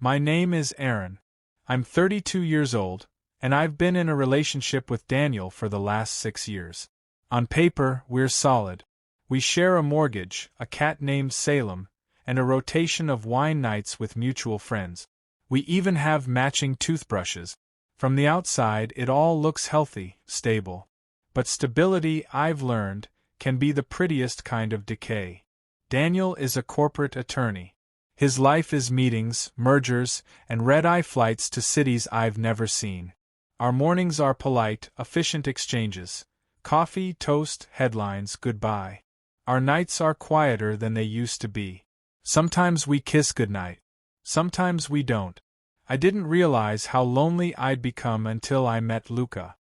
My name is Aaron. I'm 32 years old, and I've been in a relationship with Daniel for the last 6 years. On paper, we're solid. We share a mortgage, a cat named Salem, and a rotation of wine nights with mutual friends. We even have matching toothbrushes. From the outside, it all looks healthy, stable. But stability, I've learned, can be the prettiest kind of decay. Daniel is a corporate attorney. His life is meetings, mergers, and red-eye flights to cities I've never seen. Our mornings are polite, efficient exchanges. Coffee, toast, headlines, goodbye. Our nights are quieter than they used to be. Sometimes we kiss goodnight. Sometimes we don't. I didn't realize how lonely I'd become until I met Luca.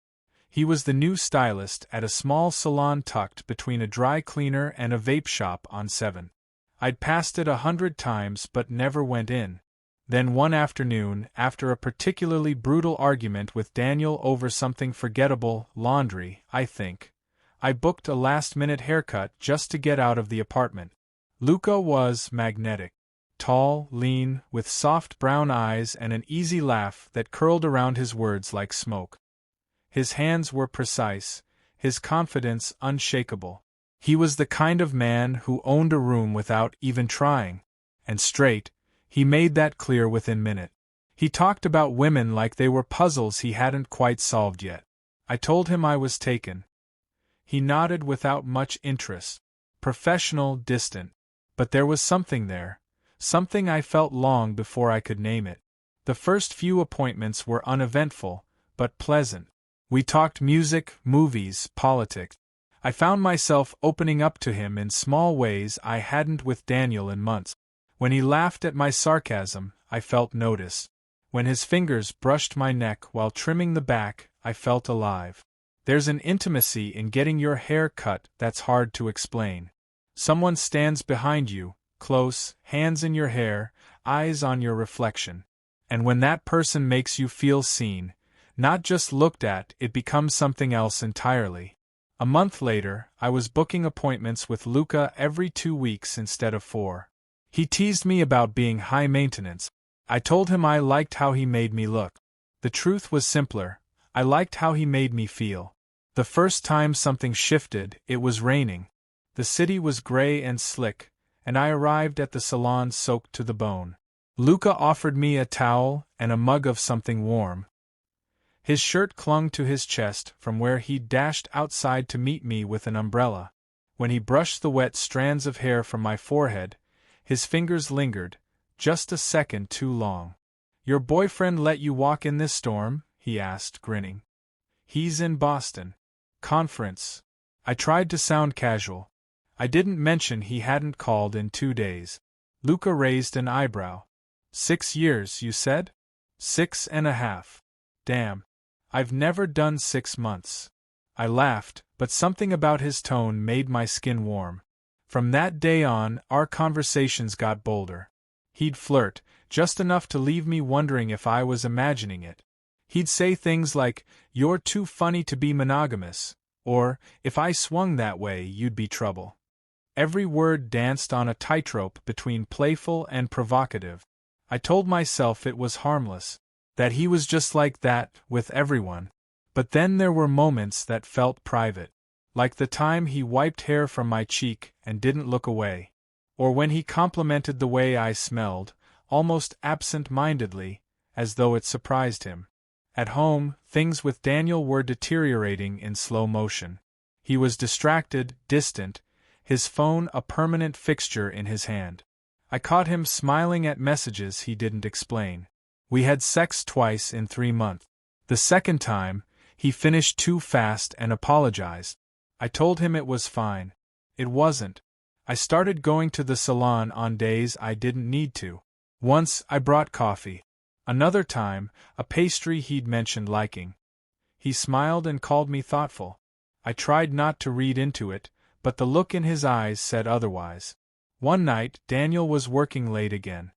He was the new stylist at a small salon tucked between a dry cleaner and a vape shop on 7. I'd passed it 100 times but never went in. Then one afternoon, after a particularly brutal argument with Daniel over something forgettable, laundry, I think, I booked a last-minute haircut just to get out of the apartment. Luca was magnetic. Tall, lean, with soft brown eyes and an easy laugh that curled around his words like smoke. His hands were precise, his confidence unshakable. He was the kind of man who owned a room without even trying. And straight, he made that clear within minute. He talked about women like they were puzzles he hadn't quite solved yet. I told him I was taken. He nodded without much interest. Professional, distant. But there was something there. Something I felt long before I could name it. The first few appointments were uneventful, but pleasant. We talked music, movies, politics. I found myself opening up to him in small ways I hadn't with Daniel in months. When he laughed at my sarcasm, I felt noticed. When his fingers brushed my neck while trimming the back, I felt alive. There's an intimacy in getting your hair cut that's hard to explain. Someone stands behind you, close, hands in your hair, eyes on your reflection. And when that person makes you feel seen, not just looked at, it becomes something else entirely. A month later, I was booking appointments with Luca every 2 weeks instead of 4. He teased me about being high maintenance. I told him I liked how he made me look. The truth was simpler. I liked how he made me feel. The first time something shifted, it was raining. The city was gray and slick, and I arrived at the salon soaked to the bone. Luca offered me a towel and a mug of something warm. His shirt clung to his chest from where he'd dashed outside to meet me with an umbrella. When he brushed the wet strands of hair from my forehead, his fingers lingered, just a second too long. "Your boyfriend let you walk in this storm?" he asked, grinning. "He's in Boston. Conference." I tried to sound casual. I didn't mention he hadn't called in 2 days. Luca raised an eyebrow. 6 years, you said? 6.5. Damn. I've never done 6 months. I laughed, but something about his tone made my skin warm. From that day on, our conversations got bolder. He'd flirt, just enough to leave me wondering if I was imagining it. He'd say things like, "You're too funny to be monogamous," or, "If I swung that way, you'd be trouble." Every word danced on a tightrope between playful and provocative. I told myself it was harmless, that he was just like that, with everyone. But then there were moments that felt private. Like the time he wiped hair from my cheek and didn't look away. Or when he complimented the way I smelled, almost absent-mindedly, as though it surprised him. At home, things with Daniel were deteriorating in slow motion. He was distracted, distant, his phone a permanent fixture in his hand. I caught him smiling at messages he didn't explain. We had sex twice in 3 months. The second time, he finished too fast and apologized. I told him it was fine. It wasn't. I started going to the salon on days I didn't need to. Once, I brought coffee. Another time, a pastry he'd mentioned liking. He smiled and called me thoughtful. I tried not to read into it, but the look in his eyes said otherwise. One night, Daniel was working late again.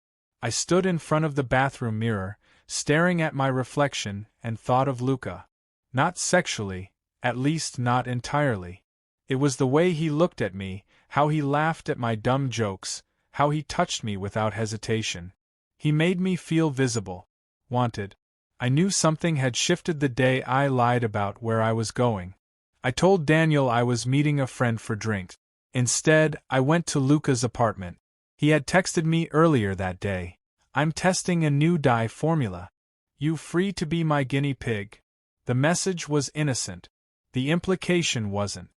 I stood in front of the bathroom mirror, staring at my reflection, and thought of Luca. Not sexually, at least not entirely. It was the way he looked at me, how he laughed at my dumb jokes, how he touched me without hesitation. He made me feel visible. Wanted. I knew something had shifted the day I lied about where I was going. I told Daniel I was meeting a friend for drinks. Instead, I went to Luca's apartment. He had texted me earlier that day. I'm testing a new dye formula. You free to be my guinea pig? The message was innocent. The implication wasn't.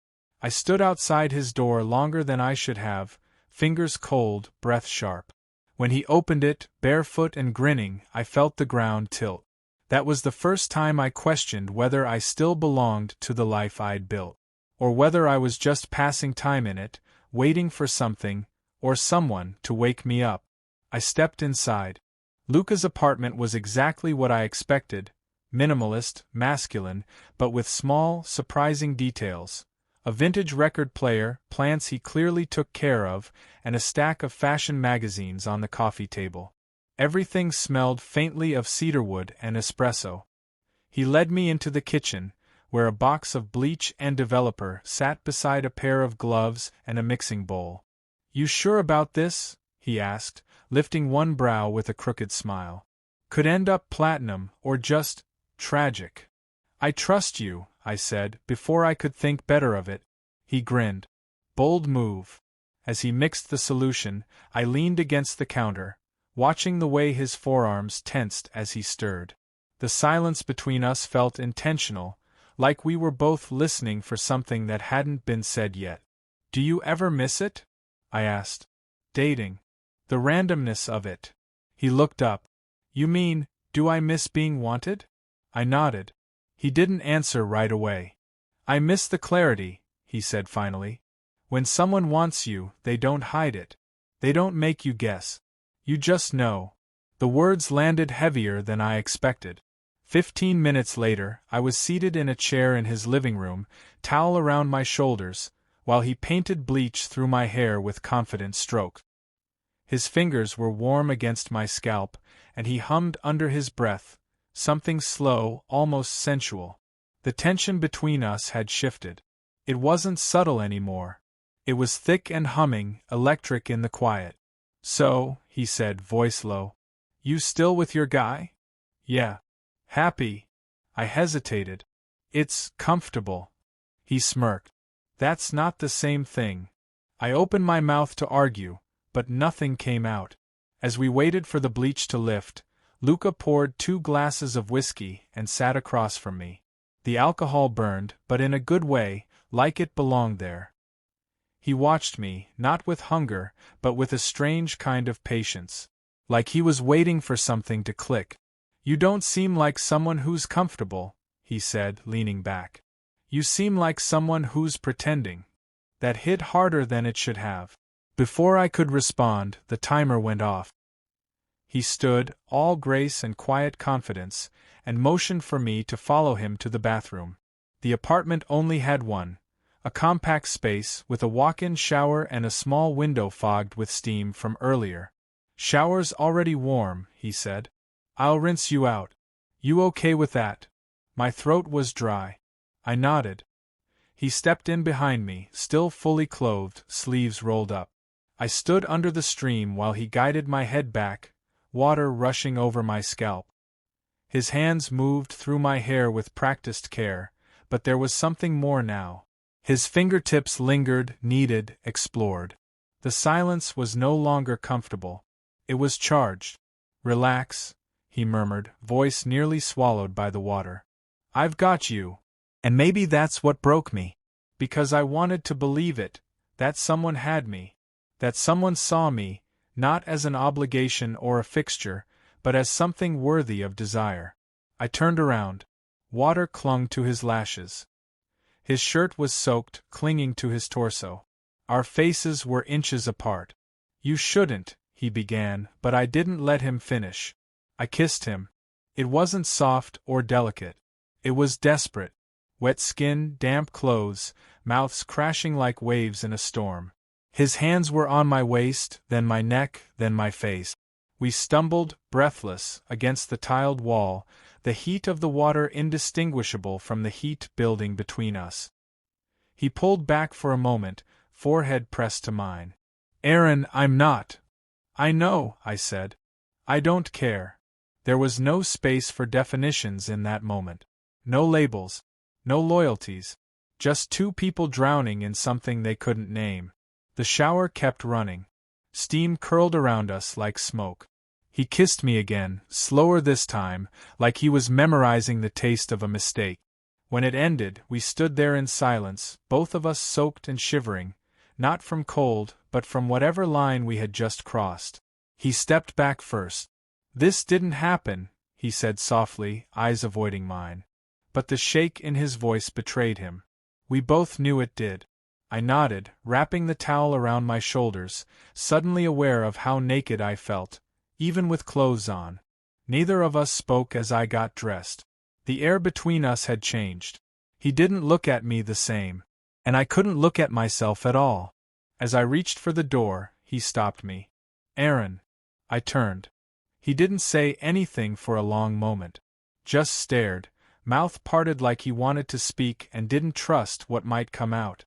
I stood outside his door longer than I should have, fingers cold, breath sharp. When he opened it, barefoot and grinning, I felt the ground tilt. That was the first time I questioned whether I still belonged to the life I'd built, or whether I was just passing time in it, waiting for something, or someone, to wake me up. I stepped inside. Luca's apartment was exactly what I expected, minimalist, masculine, but with small, surprising details. A vintage record player, plants he clearly took care of, and a stack of fashion magazines on the coffee table. Everything smelled faintly of cedarwood and espresso. He led me into the kitchen, where a box of bleach and developer sat beside a pair of gloves and a mixing bowl. "You sure about this?" he asked, lifting one brow with a crooked smile. "Could end up platinum, or just tragic." "I trust you," I said, before I could think better of it. He grinned. Bold move. As he mixed the solution, I leaned against the counter, watching the way his forearms tensed as he stirred. The silence between us felt intentional, like we were both listening for something that hadn't been said yet. "Do you ever miss it?" I asked. "Dating. The randomness of it." He looked up. "You mean, do I miss being wanted?" I nodded. He didn't answer right away. "I miss the clarity," he said finally. "When someone wants you, they don't hide it. They don't make you guess. You just know." The words landed heavier than I expected. 15 minutes later, I was seated in a chair in his living room, towel around my shoulders, while he painted bleach through my hair with confident strokes. His fingers were warm against my scalp, and he hummed under his breath, something slow, almost sensual. The tension between us had shifted. It wasn't subtle anymore. It was thick and humming, electric in the quiet. "So," he said, voice low, "you still with your guy?" "Yeah." "Happy?" I hesitated. "It's comfortable." He smirked. "That's not the same thing." I opened my mouth to argue, but nothing came out. As we waited for the bleach to lift, Luca poured 2 glasses of whiskey and sat across from me. The alcohol burned, but in a good way, like it belonged there. He watched me, not with hunger, but with a strange kind of patience. Like he was waiting for something to click. "You don't seem like someone who's comfortable," he said, leaning back. "You seem like someone who's pretending." That hit harder than it should have. Before I could respond, the timer went off. He stood, all grace and quiet confidence, and motioned for me to follow him to the bathroom. The apartment only had one, a compact space with a walk-in shower and a small window fogged with steam from earlier. "Shower's already warm," he said. "I'll rinse you out. You okay with that?" My throat was dry. I nodded. He stepped in behind me, still fully clothed, sleeves rolled up. I stood under the stream while he guided my head back, water rushing over my scalp. His hands moved through my hair with practiced care, but there was something more now. His fingertips lingered, kneaded, explored. The silence was no longer comfortable. It was charged. "Relax," he murmured, voice nearly swallowed by the water. "I've got you." And maybe that's what broke me. Because I wanted to believe it, that someone had me. That someone saw me, not as an obligation or a fixture, but as something worthy of desire. I turned around. Water clung to his lashes. His shirt was soaked, clinging to his torso. Our faces were inches apart. "You shouldn't," he began, but I didn't let him finish. I kissed him. It wasn't soft or delicate. It was desperate. Wet skin, damp clothes, mouths crashing like waves in a storm. His hands were on my waist, then my neck, then my face. We stumbled, breathless, against the tiled wall, the heat of the water indistinguishable from the heat building between us. He pulled back for a moment, forehead pressed to mine. "Aaron, I'm not." "I know," I said. I don't care. There was no space for definitions in that moment. No labels. No loyalties. Just two people drowning in something they couldn't name. The shower kept running. Steam curled around us like smoke. He kissed me again, slower this time, like he was memorizing the taste of a mistake. When it ended, we stood there in silence, both of us soaked and shivering, not from cold, but from whatever line we had just crossed. He stepped back first. "This didn't happen," he said softly, eyes avoiding mine. But the shake in his voice betrayed him. We both knew it did. I nodded, wrapping the towel around my shoulders, suddenly aware of how naked I felt, even with clothes on. Neither of us spoke as I got dressed. The air between us had changed. He didn't look at me the same, and I couldn't look at myself at all. As I reached for the door, he stopped me. "Aaron." I turned. He didn't say anything for a long moment. Just stared, mouth parted like he wanted to speak and didn't trust what might come out.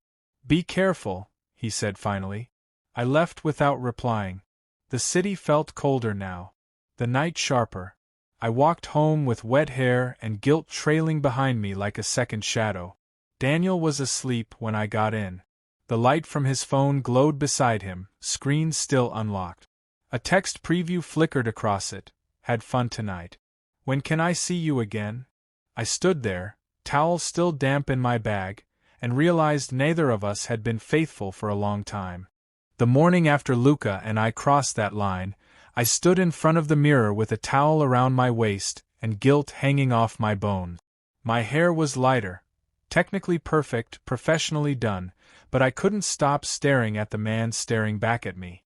"Be careful," he said finally. I left without replying. The city felt colder now. The night sharper. I walked home with wet hair and guilt trailing behind me like a second shadow. Daniel was asleep when I got in. The light from his phone glowed beside him, screen still unlocked. A text preview flickered across it. "Had fun tonight. When can I see you again?" I stood there, towel still damp in my bag, and realized neither of us had been faithful for a long time. The morning after Luca and I crossed that line, I stood in front of the mirror with a towel around my waist and guilt hanging off my bones. My hair was lighter, technically perfect, professionally done, but I couldn't stop staring at the man staring back at me.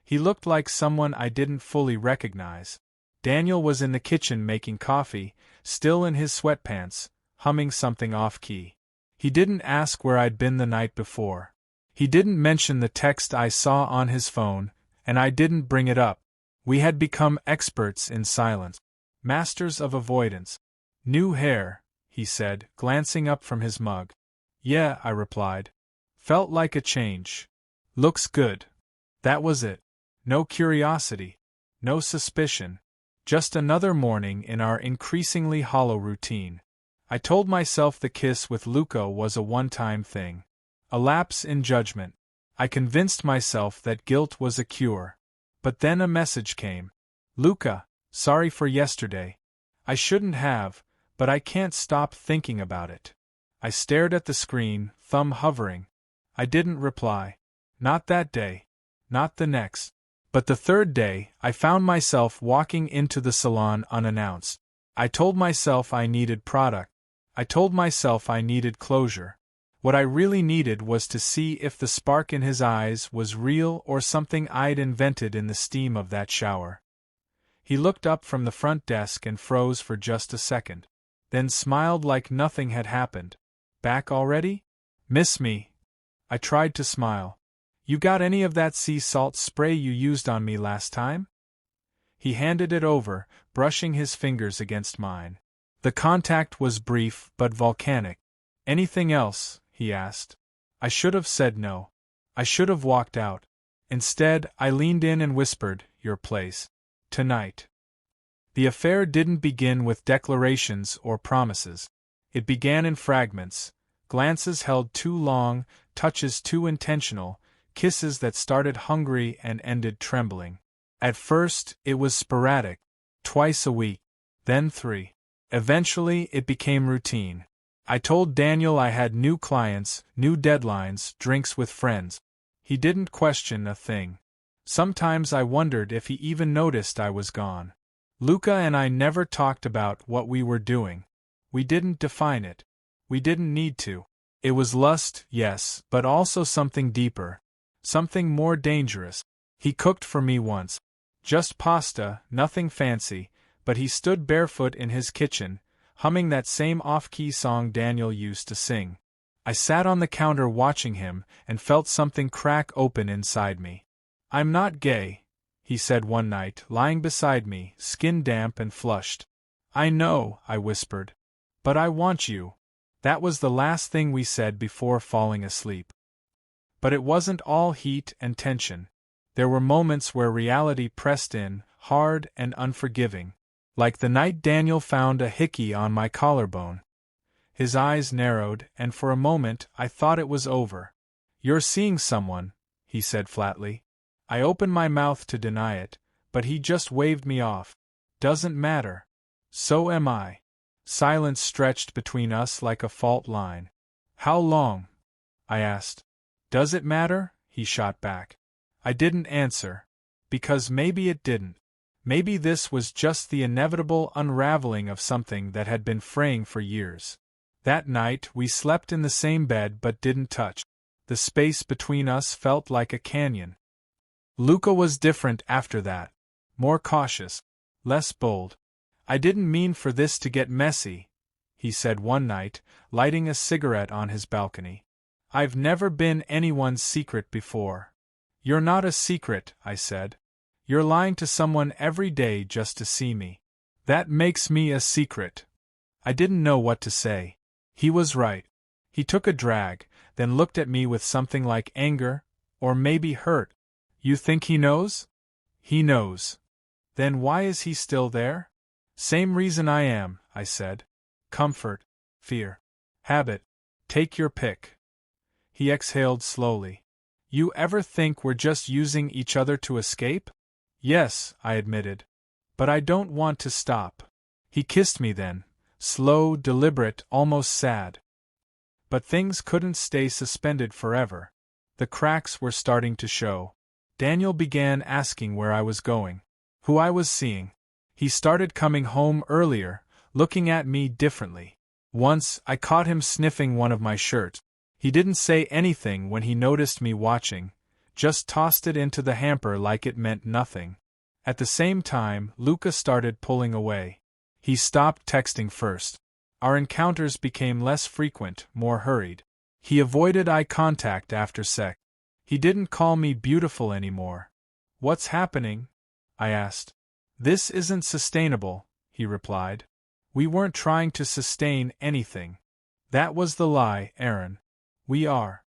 He looked like someone I didn't fully recognize. Daniel was in the kitchen making coffee, still in his sweatpants, humming something off-key. He didn't ask where I'd been the night before. He didn't mention the text I saw on his phone, and I didn't bring it up. We had become experts in silence. Masters of avoidance. "New hair," he said, glancing up from his mug. "Yeah," I replied. Felt like a change. "Looks good." That was it. No curiosity. No suspicion. Just another morning in our increasingly hollow routine. I told myself the kiss with Luca was a one-time thing. A lapse in judgment. I convinced myself that guilt was a cure. But then a message came. "Luca, sorry for yesterday. I shouldn't have, but I can't stop thinking about it." I stared at the screen, thumb hovering. I didn't reply. Not that day. Not the next. But the third day, I found myself walking into the salon unannounced. I told myself I needed product. I told myself I needed closure. What I really needed was to see if the spark in his eyes was real or something I'd invented in the steam of that shower. He looked up from the front desk and froze for just a second. Then smiled like nothing had happened. "Back already? Miss me?" I tried to smile. "You got any of that sea salt spray you used on me last time?" He handed it over, brushing his fingers against mine. The contact was brief but volcanic. "Anything else?" he asked. I should have said no. I should have walked out. Instead, I leaned in and whispered, "Your place. Tonight." The affair didn't begin with declarations or promises. It began in fragments, glances held too long, touches too intentional, kisses that started hungry and ended trembling. At first, it was sporadic, twice a week, then 3. Eventually, it became routine. I told Daniel I had new clients, new deadlines, drinks with friends. He didn't question a thing. Sometimes I wondered if he even noticed I was gone. Luca and I never talked about what we were doing. We didn't define it. We didn't need to. It was lust, yes, but also something deeper. Something more dangerous. He cooked for me once. Just pasta, nothing fancy, but he stood barefoot in his kitchen, humming that same off-key song Daniel used to sing. I sat on the counter watching him and felt something crack open inside me. "I'm not gay," he said one night, lying beside me, skin damp and flushed. "I know," I whispered. "But I want you." That was the last thing we said before falling asleep. But it wasn't all heat and tension. There were moments where reality pressed in, hard and unforgiving. Like the night Daniel found a hickey on my collarbone. His eyes narrowed, and for a moment I thought it was over. "You're seeing someone," he said flatly. I opened my mouth to deny it, but he just waved me off. "Doesn't matter. So am I." Silence stretched between us like a fault line. "How long?" I asked. "Does it matter?" he shot back. I didn't answer. Because maybe it didn't. Maybe this was just the inevitable unraveling of something that had been fraying for years. That night we slept in the same bed but didn't touch. The space between us felt like a canyon. Luca was different after that. More cautious. Less bold. "I didn't mean for this to get messy," he said one night, lighting a cigarette on his balcony. "I've never been anyone's secret before." "You're not a secret," I said. "You're lying to someone every day just to see me. That makes me a secret." I didn't know what to say. He was right. He took a drag, then looked at me with something like anger, or maybe hurt. "You think he knows?" "He knows." "Then why is he still there?" "Same reason I am," I said. "Comfort, fear, habit. Take your pick." He exhaled slowly. "You ever think we're just using each other to escape?" "Yes," I admitted. "But I don't want to stop." He kissed me then, slow, deliberate, almost sad. But things couldn't stay suspended forever. The cracks were starting to show. Daniel began asking where I was going, who I was seeing. He started coming home earlier, looking at me differently. Once, I caught him sniffing one of my shirts. He didn't say anything when he noticed me watching, just tossed it into the hamper like it meant nothing. At the same time, Luca started pulling away. He stopped texting first. Our encounters became less frequent, more hurried. He avoided eye contact after sex. He didn't call me beautiful anymore. "What's happening?" I asked. "This isn't sustainable," he replied. "We weren't trying to sustain anything. That was the lie, Aaron. We are."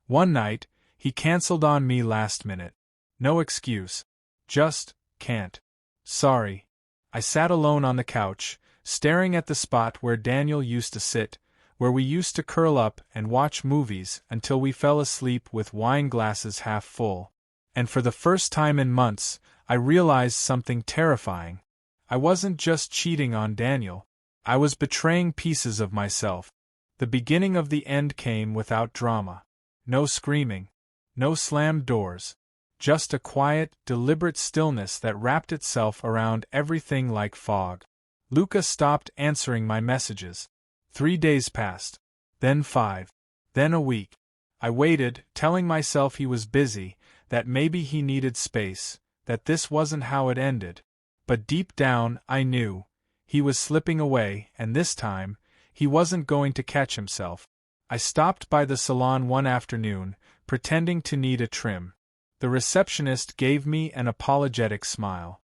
One night, he canceled on me last minute. No excuse. Just, can't. "Sorry." I sat alone on the couch, staring at the spot where Daniel used to sit, where we used to curl up and watch movies until we fell asleep with wine glasses half full. And for the first time in months, I realized something terrifying. I wasn't just cheating on Daniel. I was betraying pieces of myself. The beginning of the end came without drama. No screaming. No slammed doors. Just a quiet, deliberate stillness that wrapped itself around everything like fog. Luca stopped answering my messages. 3 days passed. Then 5. Then a week. I waited, telling myself he was busy, that maybe he needed space, that this wasn't how it ended. But deep down, I knew. He was slipping away, and this time, he wasn't going to catch himself. I stopped by the salon one afternoon, pretending to need a trim. The receptionist gave me an apologetic smile.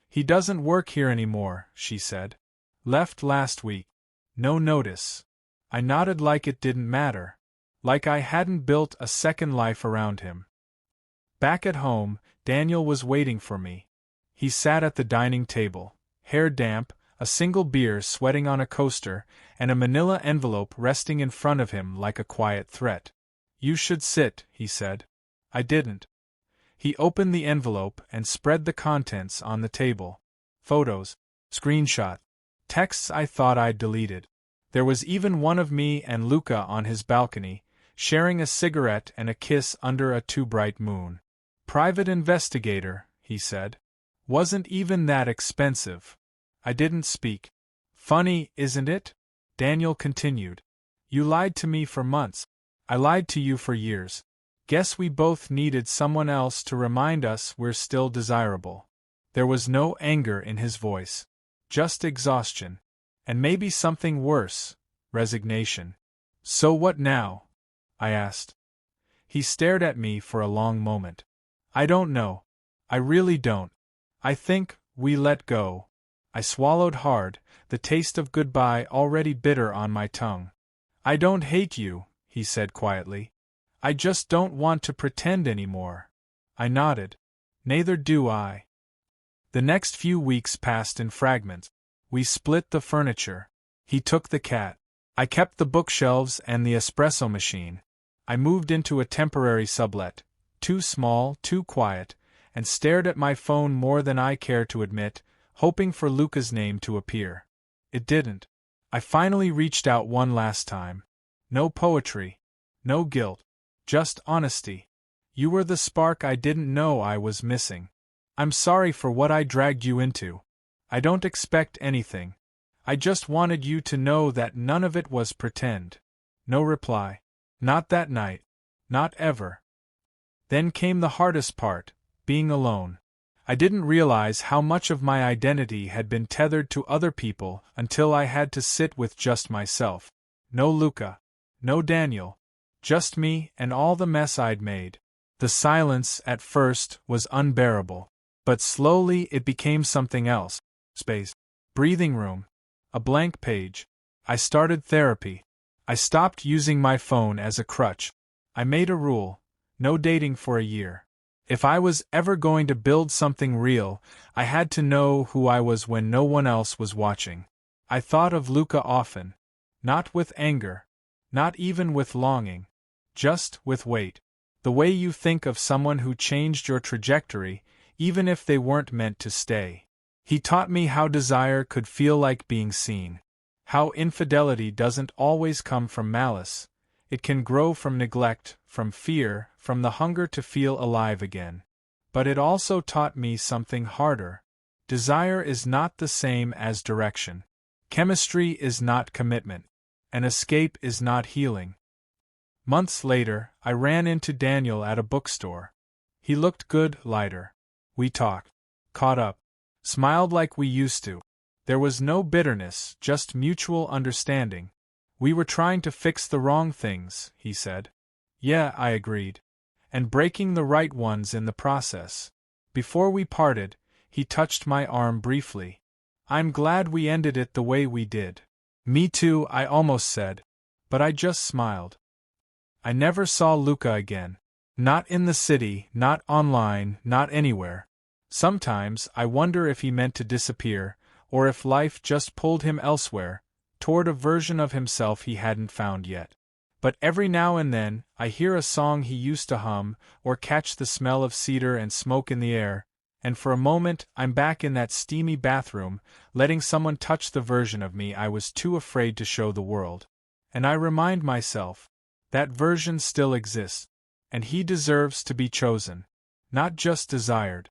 "He doesn't work here anymore," she said. "Left last week. No notice." I nodded like it didn't matter. Like I hadn't built a second life around him. Back at home, Daniel was waiting for me. He sat at the dining table, hair damp, a single beer sweating on a coaster, and a manila envelope resting in front of him like a quiet threat. "You should sit," he said. I didn't. He opened the envelope and spread the contents on the table. Photos, screenshot, texts I thought I'd deleted. There was even one of me and Luca on his balcony, sharing a cigarette and a kiss under a too bright moon. "Private investigator," he said. "Wasn't even that expensive." I didn't speak. "Funny, isn't it?" Daniel continued. "You lied to me for months. I lied to you for years. Guess we both needed someone else to remind us we're still desirable." There was no anger in his voice. Just exhaustion. And maybe something worse, resignation. "So what now?" I asked. He stared at me for a long moment. "I don't know. I really don't. I think we let go." I swallowed hard, the taste of goodbye already bitter on my tongue. "I don't hate you," he said quietly. "I just don't want to pretend anymore." I nodded. "Neither do I." The next few weeks passed in fragments. We split the furniture. He took the cat. I kept the bookshelves and the espresso machine. I moved into a temporary sublet, too small, too quiet, and stared at my phone more than I care to admit, hoping for Luca's name to appear. It didn't. I finally reached out one last time. No poetry. No guilt. Just honesty. You were the spark I didn't know I was missing. I'm sorry for what I dragged you into. I don't expect anything. I just wanted you to know that none of it was pretend. No reply. Not that night. Not ever. Then came the hardest part, being alone. I didn't realize how much of my identity had been tethered to other people until I had to sit with just myself. No Luca. No Daniel. Just me and all the mess I'd made. The silence, at first, was unbearable. But slowly it became something else. Space. Breathing room. A blank page. I started therapy. I stopped using my phone as a crutch. I made a rule. No dating for a year. If I was ever going to build something real, I had to know who I was when no one else was watching. I thought of Luca often. Not with anger. Not even with longing. Just with weight. The way you think of someone who changed your trajectory, even if they weren't meant to stay. He taught me how desire could feel like being seen. How infidelity doesn't always come from malice. It can grow from neglect, from fear, from the hunger to feel alive again. But it also taught me something harder. Desire is not the same as direction. Chemistry is not commitment. An escape is not healing. Months later, I ran into Daniel at a bookstore. He looked good, lighter. We talked. Caught up. Smiled like we used to. There was no bitterness, just mutual understanding. We were trying to fix the wrong things, he said. Yeah, I agreed. And breaking the right ones in the process. Before we parted, he touched my arm briefly. I'm glad we ended it the way we did. Me too, I almost said. But I just smiled. I never saw Luca again. Not in the city, not online, not anywhere. Sometimes I wonder if he meant to disappear, or if life just pulled him elsewhere, toward a version of himself he hadn't found yet. But every now and then, I hear a song he used to hum, or catch the smell of cedar and smoke in the air, and for a moment I'm back in that steamy bathroom, letting someone touch the version of me I was too afraid to show the world. And I remind myself, that version still exists, and he deserves to be chosen, not just desired.